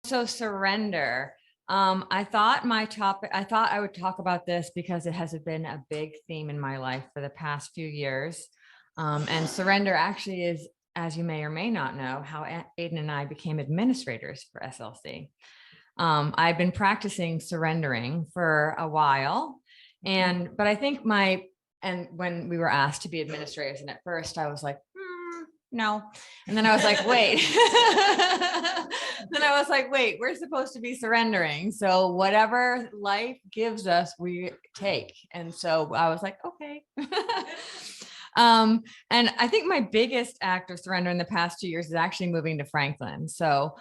So surrender. I thought I would talk about this because it has been a big theme in my life for the past few years. And surrender actually is, as you may or may not know, how Aiden and I became administrators for SLC. I've been practicing surrendering for a while. But I think and when we were asked to be administrators, and at first I was like, no. And then I was like, wait. Then I was like, wait, we're supposed to be surrendering. So whatever life gives us, we take. And so I was like, okay. And I think my biggest act of surrender in the past 2 years is actually moving to Franklin. So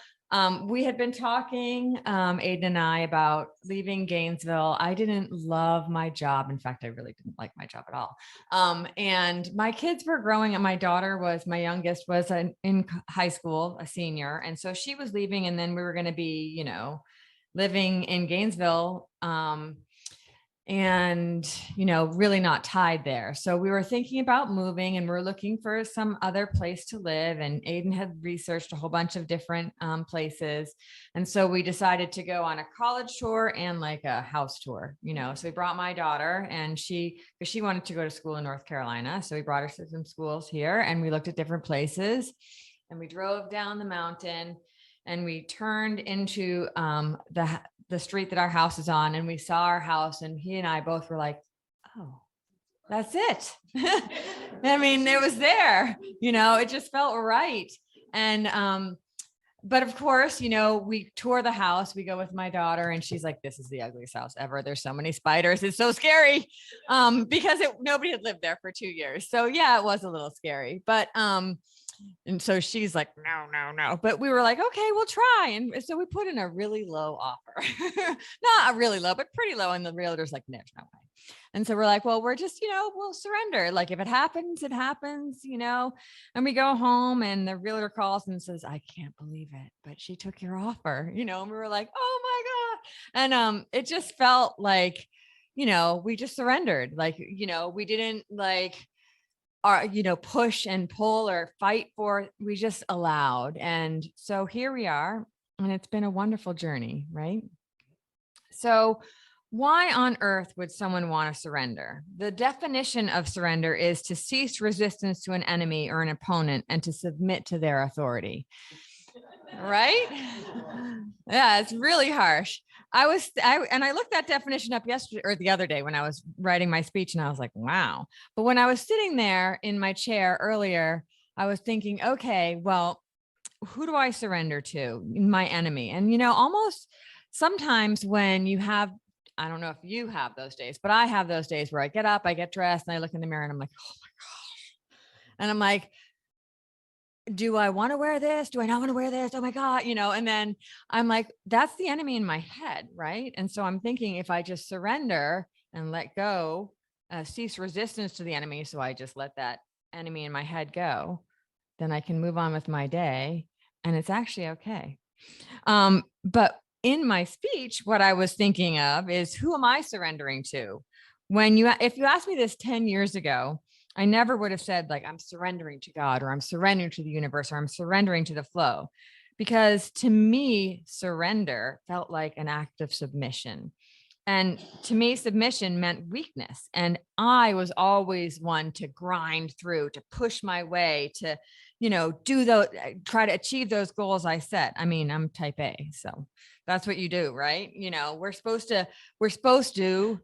we had been talking, Aiden and I, about leaving Gainesville. I didn't love my job. In fact, I really didn't like my job at all. And my kids were growing up. My youngest was in high school, a senior. And so she was leaving, and then we were going to be, living in Gainesville. And really not tied there. So we were thinking about moving, and we're looking for some other place to live. And Aiden had researched a whole bunch of different places. And so we decided to go on a college tour and like a house tour, So we brought my daughter, and because she wanted to go to school in North Carolina. So we brought her to some schools here, and we looked at different places, and we drove down the mountain, and we turned into the street that our house is on, and we saw our house, and he and I both were like, oh, that's it. I mean, it was there, it just felt right. And, but of course, we tour the house, we go with my daughter, and she's like, this is the ugliest house ever. There's so many spiders. It's so scary. Because nobody had lived there for 2 years. So yeah, it was a little scary, but, and so she's like, no. But we were like, okay, we'll try. And so we put in a really low offer, not really low, but pretty low. And the realtor's like, no, no way. And so we're like, well, we're just, we'll surrender. Like if it happens, it happens, and we go home, and the realtor calls and says, I can't believe it, but she took your offer, and we were like, oh my God. And it just felt like, we just surrendered. Like, we didn't push and pull or fight for, we just allowed. And so here we are, and it's been a wonderful journey, right? So why on earth would someone want to surrender? The definition of surrender is to cease resistance to an enemy or an opponent and to submit to their authority. Right? Yeah, it's really harsh. I looked that definition up yesterday or the other day when I was writing my speech, and I was like, wow. But when I was sitting there in my chair earlier, I was thinking, okay, well, who do I surrender to? My enemy. And, almost sometimes when you have, I don't know if you have those days, but I have those days where I get up, I get dressed, and I look in the mirror, and I'm like, oh my gosh. And I'm like, do I want to wear this? Do I not want to wear this? Oh my God, and then I'm like, that's the enemy in my head. Right. And so I'm thinking, if I just surrender and let go, cease resistance to the enemy. So I just let that enemy in my head go, then I can move on with my day, and it's actually okay. But in my speech, what I was thinking of is, who am I surrendering to? If you asked me this 10 years ago, I never would have said like, I'm surrendering to God, or I'm surrendering to the universe, or I'm surrendering to the flow, because to me, surrender felt like an act of submission. And to me, submission meant weakness. And I was always one to grind through, to push my way, to, try to achieve those goals I set. I mean, I'm type A, so that's what you do, right? We're supposed to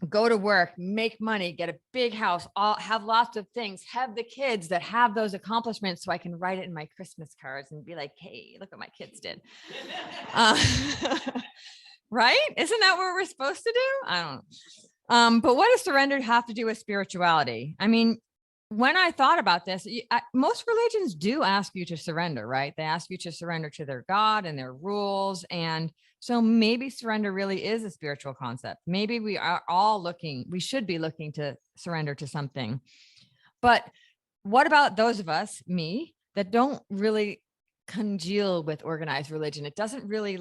go to work, make money, get a big house, have lots of things, have the kids that have those accomplishments, so I can write it in my Christmas cards and be like, hey, look what my kids did. Right? Isn't that what we're supposed to do? I don't know. But what does surrender have to do with spirituality? I mean, when I thought about this, most religions do ask you to surrender, right? They ask you to surrender to their God and their rules. And so maybe surrender really is a spiritual concept. Maybe we should be looking to surrender to something. But what about those of us, me, that don't really congeal with organized religion? It doesn't really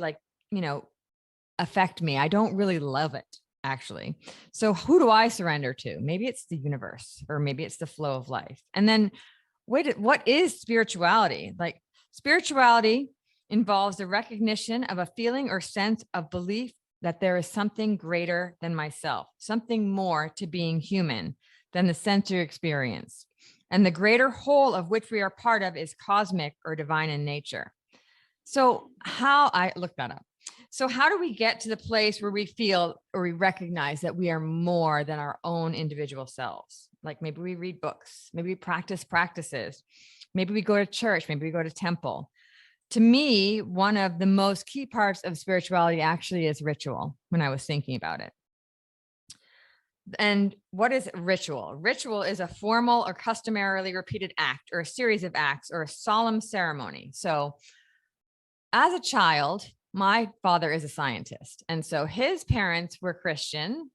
affect me. I don't really love it, actually. So who do I surrender to? Maybe it's the universe, or maybe it's the flow of life. And then what is spirituality? Like, spirituality involves the recognition of a feeling or sense of belief that there is something greater than myself, something more to being human than the sensory experience. And the greater whole of which we are part of is cosmic or divine in nature. So I looked that up. So how do we get to the place where we feel or we recognize that we are more than our own individual selves? Like maybe we read books, maybe we practice practices, maybe we go to church, maybe we go to temple. To me, one of the most key parts of spirituality actually is ritual when I was thinking about it. And what is ritual? Ritual is a formal or customarily repeated act or a series of acts or a solemn ceremony. So as a child, my father is a scientist. And so his parents were Christian,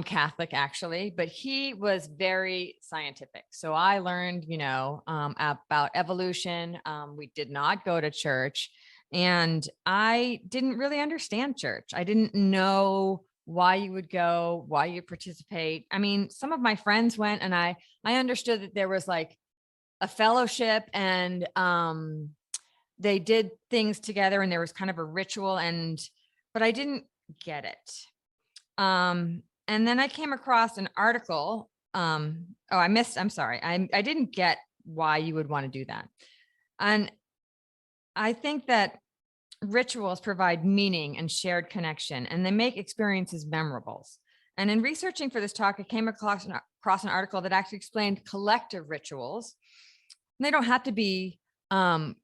Catholic actually, but he was very scientific. So I learned, about evolution. We did not go to church and I didn't really understand church. I didn't know why you would go, why you participate. I mean, some of my friends went and I understood that there was like a fellowship and, they did things together and there was kind of a ritual but I didn't get it. And then I came across an article. I'm sorry. I didn't get why you would want to do that. And I think that rituals provide meaning and shared connection, and they make experiences memorable. And in researching for this talk, I came across an article that actually explained collective rituals. And they don't have to be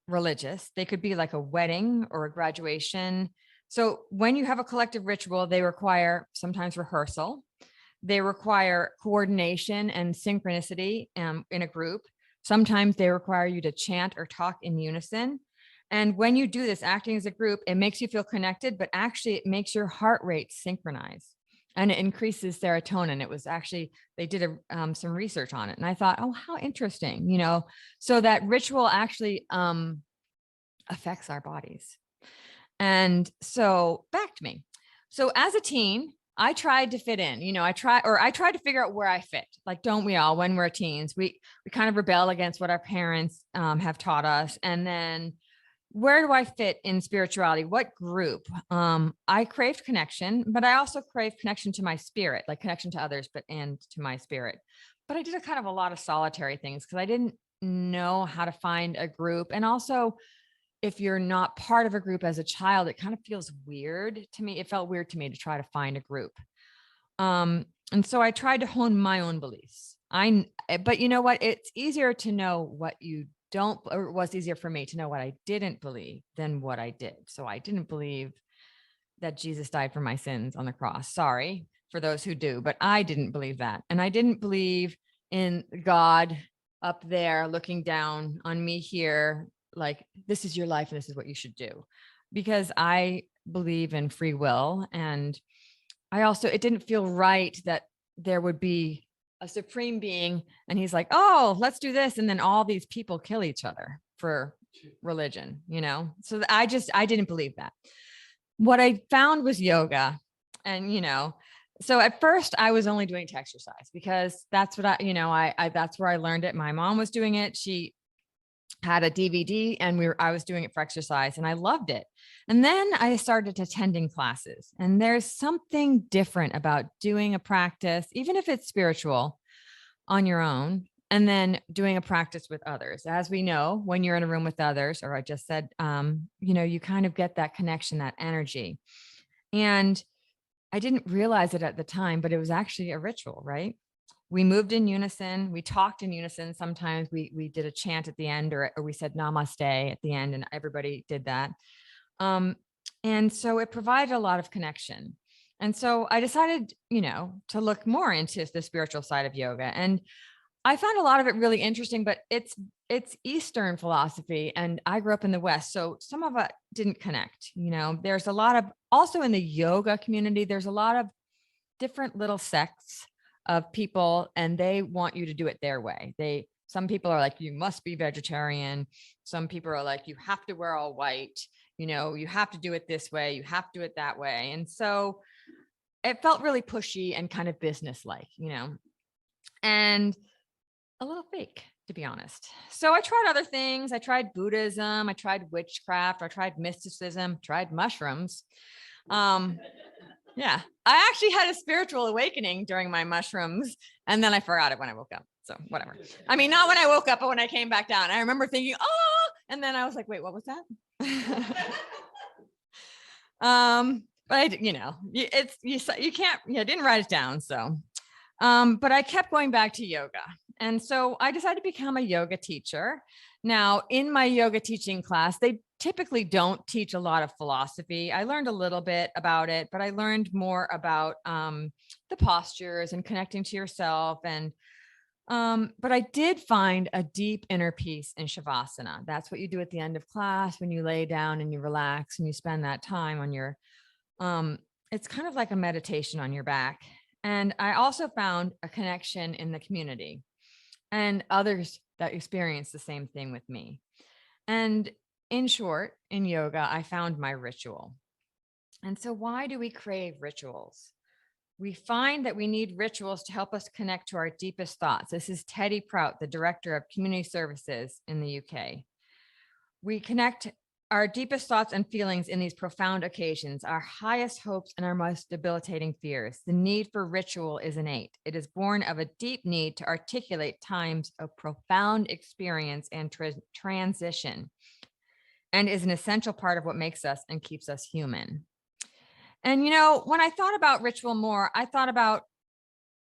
religious. They could be like a wedding or a graduation. So when you have a collective ritual, they require sometimes rehearsal. They require coordination and synchronicity in a group. Sometimes they require you to chant or talk in unison. And when you do this, acting as a group, it makes you feel connected, but actually it makes your heart rate synchronize and it increases serotonin. It was actually, they did some research on it. And I thought, oh, how interesting, so that ritual actually affects our bodies. And so back to me. So as a teen, I tried to fit in, I tried to figure out where I fit. Like, don't we all, when we're teens, we kind of rebel against what our parents have taught us. And then where do I fit in spirituality? What group? I craved connection, but I also craved connection to my spirit, like connection to others, and to my spirit. But I did a lot of solitary things because I didn't know how to find a group. And also, if you're not part of a group as a child, it kind of feels weird to me. It felt weird to me to try to find a group. And so I tried to hone my own beliefs. But you know what? It's easier to know what you don't, or it was easier for me to know what I didn't believe than what I did. So I didn't believe that Jesus died for my sins on the cross. Sorry for those who do, but I didn't believe that. And I didn't believe in God up there looking down on me here, like, this is your life and this is what you should do. Because I believe in free will. And it didn't feel right that there would be a supreme being and he's like, oh, let's do this. And then all these people kill each other for religion, So I didn't believe that. What I found was yoga. And, so at first I was only doing it to exercise because that's what that's where I learned it. My mom was doing it. She had a DVD and I was doing it for exercise and I loved it. And then I started attending classes, and there's something different about doing a practice, even if it's spiritual, on your own, and then doing a practice with others. As we know, when you're in a room with others, or I just said, you kind of get that connection, that energy. And I didn't realize it at the time, but it was actually a ritual, right? We moved in unison. We talked in unison. Sometimes we did a chant at the end, or we said namaste at the end, and everybody did that. And so it provided a lot of connection. And so I decided, to look more into the spiritual side of yoga. And I found a lot of it really interesting, but it's Eastern philosophy, and I grew up in the West. So some of it didn't connect. There's a lot of, also in the yoga community, there's a lot of different little sects of people, and they want you to do it their way. Some people are like, you must be vegetarian. Some people are like, you have to wear all white, you have to do it this way, you have to do it that way. And so it felt really pushy and kind of business-like, and a little fake, to be honest. So I tried other things. I tried Buddhism. I tried witchcraft. I tried mysticism, tried mushrooms. Yeah, I actually had a spiritual awakening during my mushrooms, and then I forgot it when I woke up. So whatever. I mean, not when I woke up, but when I came back down. I remember thinking, oh, and then I was like, wait, what was that? But I, it's, you can't, I didn't write it down. So, but I kept going back to yoga. And so I decided to become a yoga teacher. Now, in my yoga teaching class, they typically don't teach a lot of philosophy. I learned a little bit about it, but I learned more about the postures and connecting to yourself. And but I did find a deep inner peace in Shavasana. That's what you do at the end of class when you lay down and you relax and you spend that time on your, it's kind of like a meditation on your back. And I also found a connection in the community and others that experience the same thing with me. And in short, in yoga, I found my ritual. And so why do we crave rituals? We find that we need rituals to help us connect to our deepest thoughts. This is Teddy Prout, the director of community services in the UK. We connect our deepest thoughts and feelings in these profound occasions, our highest hopes and our most debilitating fears. The need for ritual is innate. It is born of a deep need to articulate times of profound experience and transition, and is an essential part of what makes us and keeps us human. And, when I thought about ritual more, I thought about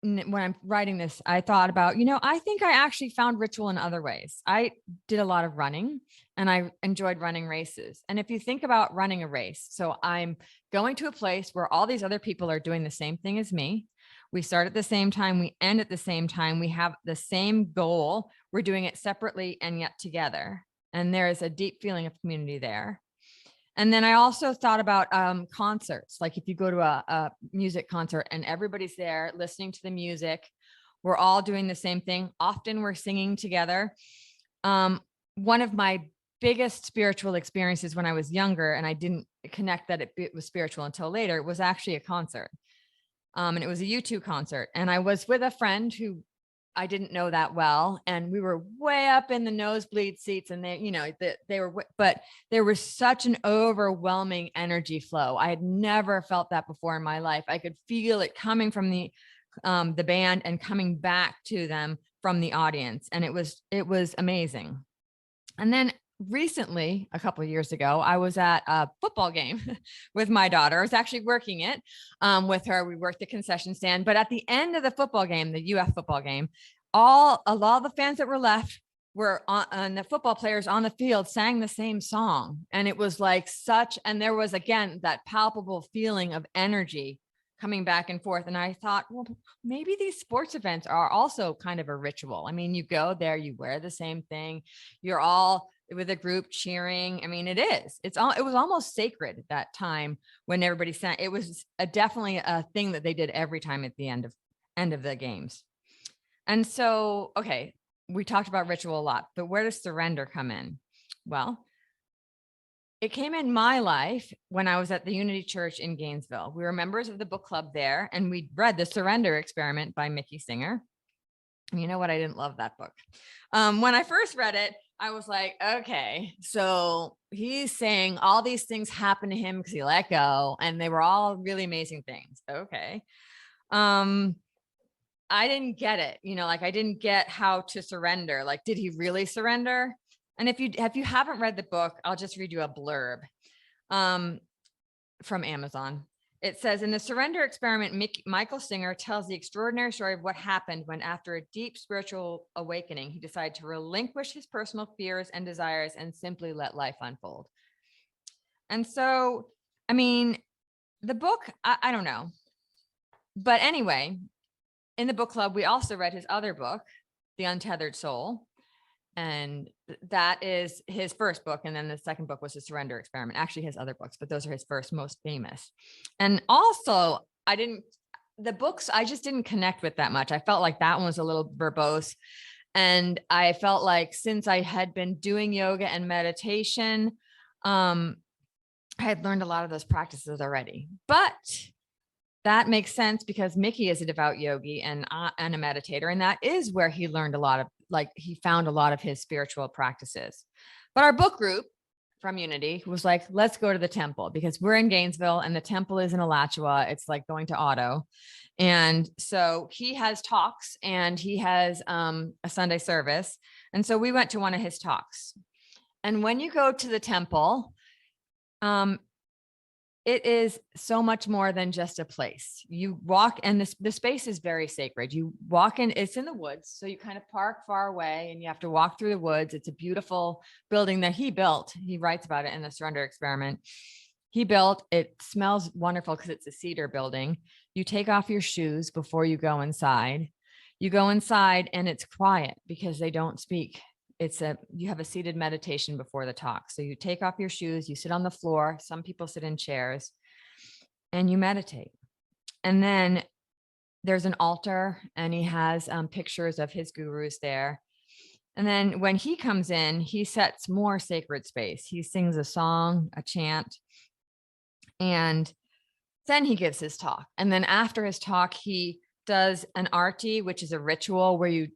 when I'm writing this, I thought about, I think I actually found ritual in other ways. I did a lot of running and I enjoyed running races. And if you think about running a race, so I'm going to a place where all these other people are doing the same thing as me. We start at the same time, we end at the same time, we have the same goal. We're doing it separately and yet together. And there is a deep feeling of community there. And then I also thought about concerts. Like if you go to a music concert and everybody's there listening to the music, we're all doing the same thing. Often we're singing together. One of my biggest spiritual experiences when I was younger, and I didn't connect that it was spiritual until later, was actually a concert. And it was a U2 concert. And I was with a friend who I didn't know that well. And we were way up in the nosebleed seats and they were, but there was such an overwhelming energy flow. I had never felt that before in my life. I could feel it coming from the band and coming back to them from the audience. And it was amazing. And then recently, a couple of years ago, I was at a football game with my daughter. I was actually working it with her. We worked the concession stand, but at the end of the football game, the UF football game, a lot of the fans that were left were and the football players on the field sang the same song. And it was like and there was, again, that palpable feeling of energy coming back and forth. And I thought, well, maybe these sports events are also kind of a ritual. I mean, you go there, you wear the same thing, you're all with a group cheering. I mean, it was almost sacred at that time when everybody sang. It was definitely a thing that they did every time at the end of the games. And so, okay, we talked about ritual a lot, but where does surrender come in? Well, it came in my life when I was at the Unity Church in Gainesville. We were members of the book club there, and we read The Surrender Experiment by Mickey Singer. And you know what? I didn't love that book. When I first read it, I was like, okay, so he's saying all these things happened to him because he let go, and they were all really amazing things. Okay. I didn't get it, I didn't get how to surrender. Like, did he really surrender? And if you haven't read the book, I'll just read you a blurb from Amazon. It says, in The Surrender Experiment, Michael Singer tells the extraordinary story of what happened when, after a deep spiritual awakening, he decided to relinquish his personal fears and desires and simply let life unfold. And so, I mean, the book, I don't know. But anyway, in the book club, we also read his other book, The Untethered Soul. And that is his first book. And then the second book was The Surrender Experiment. Actually, his other books, but those are his first, most famous. And also, the books, I just didn't connect with that much. I felt like that one was a little verbose. And I felt like since I had been doing yoga and meditation, I had learned a lot of those practices already. But that makes sense because Mickey is a devout yogi and a meditator. And that is where he learned a lot he found a lot of his spiritual practices. But our book group from Unity was like, let's go to the temple, because we're in Gainesville and the temple is in Alachua. It's like going to Otto. And so he has talks and he has a Sunday service. And so we went to one of his talks. And when you go to the temple, it is so much more than just a place. You walk, and the space is very sacred. You walk in, it's in the woods. So you kind of park far away and you have to walk through the woods. It's a beautiful building that he built. He writes about it in the Surrender Experiment. He built, it smells wonderful because it's a cedar building. You take off your shoes before you go inside. You go inside and it's quiet because they don't speak. You have a seated meditation before the talk. So you take off your shoes, you sit on the floor. Some people sit in chairs and you meditate. And then there's an altar and he has pictures of his gurus there. And then when he comes in, he sets more sacred space. He sings a song, a chant, and then he gives his talk. And then after his talk, he does an arti, which is a ritual where you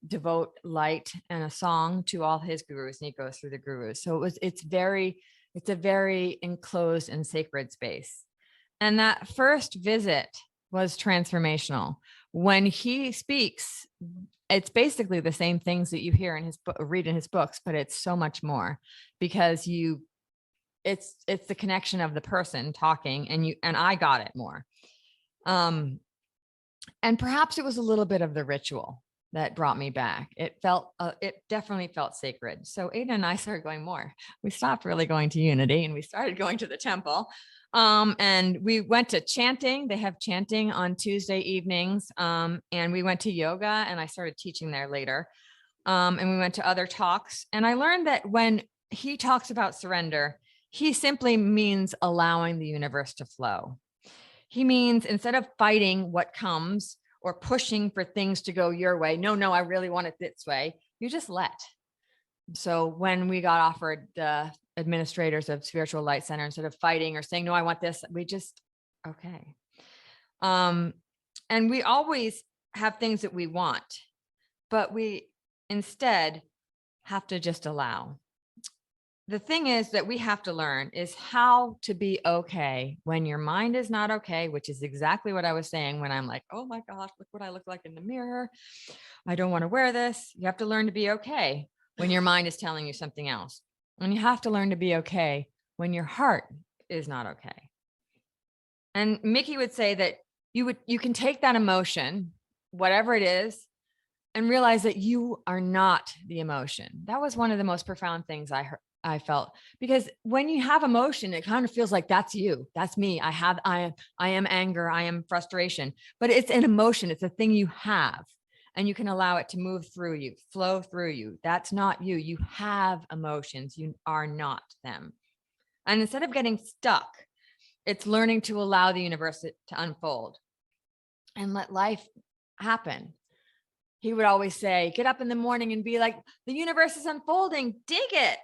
devote light and a song to all his gurus, and he goes through the gurus. So it's a very enclosed and sacred space. And that first visit was transformational. When he speaks, it's basically the same things that you hear in his book, read in his books, but it's so much more, because it's the connection of the person talking, and I got it more. And perhaps it was a little bit of the ritual that brought me back. It definitely felt sacred. So Ada and I started going more. We stopped really going to Unity and we started going to the temple. And we went to chanting. They have chanting on Tuesday evenings. And we went to yoga, and I started teaching there later. And we went to other talks. And I learned that when he talks about surrender, he simply means allowing the universe to flow. He means, instead of fighting what comes or pushing for things to go your way, no, I really want it this way, you just let. So when we got offered the administrators of Spiritual Light Center, instead of fighting or saying, no, I want this, we just, okay. And we always have things that we want, but we instead have to just allow. The thing is that we have to learn is how to be okay when your mind is not okay, which is exactly what I was saying when I'm like, oh my gosh, look what I look like in the mirror. I don't want to wear this. You have to learn to be okay when your mind is telling you something else. And you have to learn to be okay when your heart is not okay. And Mickey would say that you can take that emotion, whatever it is, and realize that you are not the emotion. That was one of the most profound things I felt, because when you have emotion, it kind of feels like that's you, that's me. I am anger, I am frustration, but it's an emotion. It's a thing you have, and you can allow it to move through you, flow through you. That's not you. You have emotions. You are not them. And instead of getting stuck, it's learning to allow the universe to unfold and let life happen. He would always say, get up in the morning and be like, the universe is unfolding, dig it.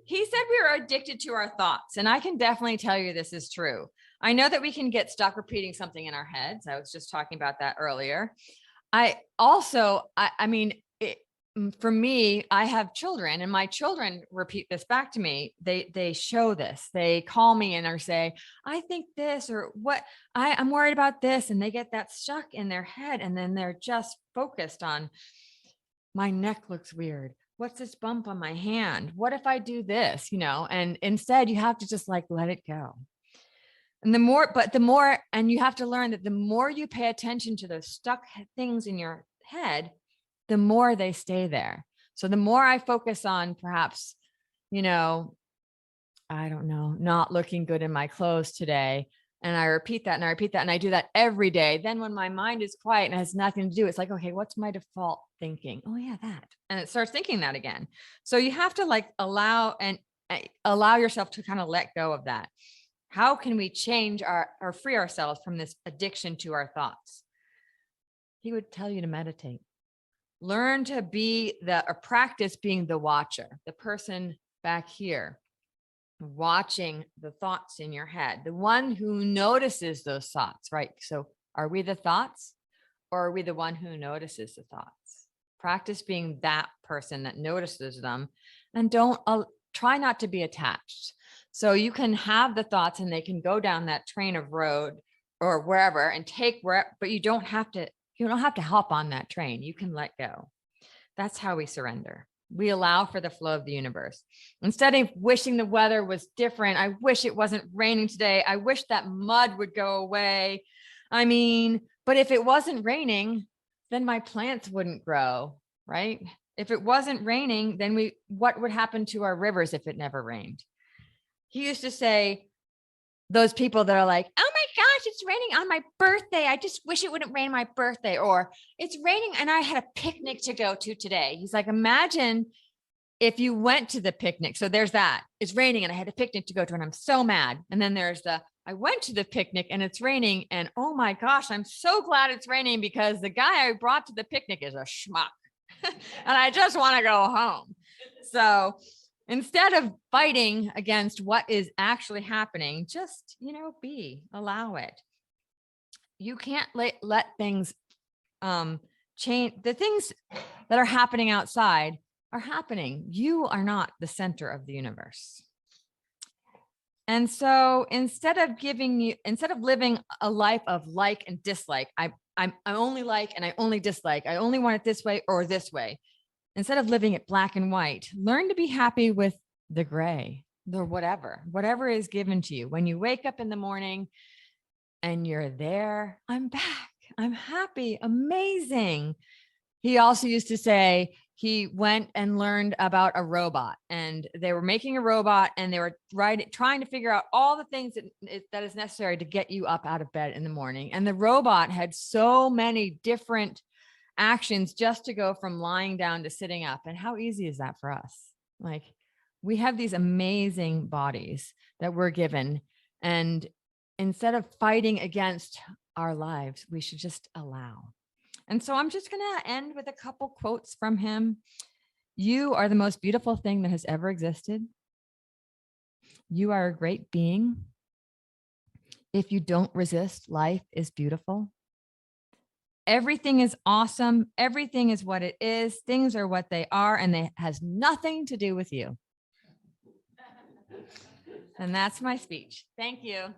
He said we were addicted to our thoughts, and I can definitely tell you this is true. I know that we can get stuck repeating something in our heads. I was just talking about that earlier. For me, I have children, and my children repeat this back to me. They show this. They call me and or say, I think this, or what, I'm worried about this. And they get that stuck in their head. And then they're just focused on, my neck looks weird. What's this bump on my hand? What if I do this? And instead you have to just like, let it go. And and you have to learn that the more you pay attention to those stuck things in your head, the more they stay there. So the more I focus on perhaps, I don't know, not looking good in my clothes today, and I repeat that and I repeat that and I do that every day, then when my mind is quiet and has nothing to do, it's like, okay, what's my default thinking? Oh yeah, that. And it starts thinking that again. So you have to like allow yourself to kind of let go of that. How can we change or free ourselves from this addiction to our thoughts? He would tell you to meditate. Learn to practice being the watcher, the person back here, watching the thoughts in your head, the one who notices those thoughts, right? So are we the thoughts Or are we the one who notices the thoughts? Practice being that person that notices them, and don't try not to be attached. So you can have the thoughts and they can go down that train of road or wherever and take where, but you don't have to hop on that train. You can let go. That's how we surrender. We allow for the flow of the universe. Instead of wishing the weather was different, I wish it wasn't raining today. I wish that mud would go away. I mean, but if it wasn't raining, then my plants wouldn't grow, right? If it wasn't raining, then what would happen to our rivers if it never rained? He used to say, those people that are like, oh my gosh, it's raining on my birthday. I just wish it wouldn't rain my birthday. Or it's raining and I had a picnic to go to today. He's like, imagine if you went to the picnic. So there's that. It's raining and I had a picnic to go to and I'm so mad. And then there's I went to the picnic and it's raining and oh my gosh, I'm so glad it's raining because the guy I brought to the picnic is a schmuck and I just want to go home. So instead of fighting against what is actually happening, just, allow it. You can't let things change. The things that are happening outside are happening. You are not the center of the universe. And so instead of living a life of like and dislike, I only like and I only dislike, I only want it this way or this way. Instead of living it black and white, learn to be happy with the gray, the whatever is given to you. When you wake up in the morning and you're there, I'm back, I'm happy, amazing. He also used to say he went and learned about a robot and they were making a robot and they were trying to figure out all the things that is necessary to get you up out of bed in the morning. And the robot had so many different actions just to go from lying down to sitting up. And how easy is that for us? Like, we have these amazing bodies that we're given. And instead of fighting against our lives, we should just allow. And so I'm just going to end with a couple quotes from him. You are the most beautiful thing that has ever existed. You are a great being. If you don't resist, life is beautiful. Everything is awesome. Everything is what it is. Things are what they are, and it has nothing to do with you. And that's my speech. Thank you.